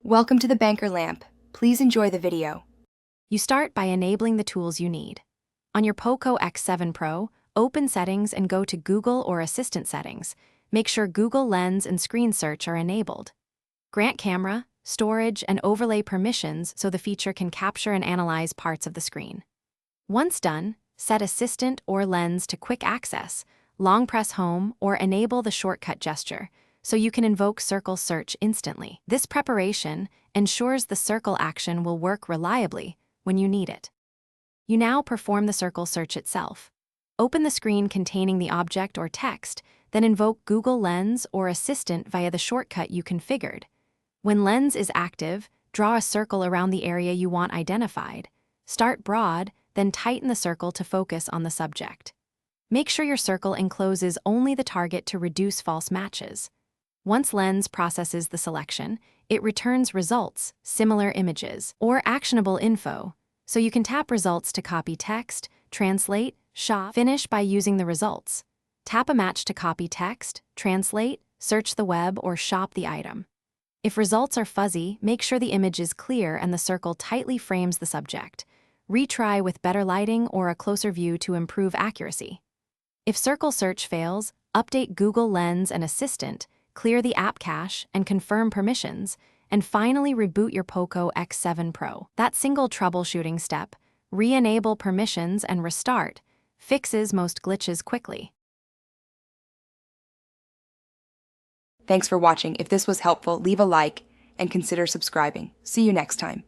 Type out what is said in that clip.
Welcome to the Banker Lamp. Please enjoy the video. You start by enabling the tools you need. On your Poco X7 Pro, open Settings and go to Google or Assistant Settings. Make sure Google Lens and Screen Search are enabled. Grant camera, storage, and overlay permissions so the feature can capture and analyze parts of the screen. Once done, set Assistant or Lens to Quick Access, long press Home, or enable the shortcut gesture, so you can invoke Circle Search instantly. This preparation ensures the circle action will work reliably when you need it. You now perform the circle search itself. Open the screen containing the object or text, then invoke Google Lens or Assistant via the shortcut you configured. When Lens is active, draw a circle around the area you want identified. Start broad, then tighten the circle to focus on the subject. Make sure your circle encloses only the target to reduce false matches. Once Lens processes the selection, it returns results, similar images, or actionable info, so you can tap results to copy text, translate, shop, finish by using the results. Tap a match to copy text, translate, search the web, or shop the item. If results are fuzzy, make sure the image is clear and the circle tightly frames the subject. Retry with better lighting or a closer view to improve accuracy. If circle search fails, update Google Lens and Assistant, clear the app cache, and confirm permissions, and finally reboot your Poco X7 Pro. That single troubleshooting step, re-enable permissions and restart, fixes most glitches quickly. Thanks for watching. If this was helpful, leave a like and consider subscribing. See you next time.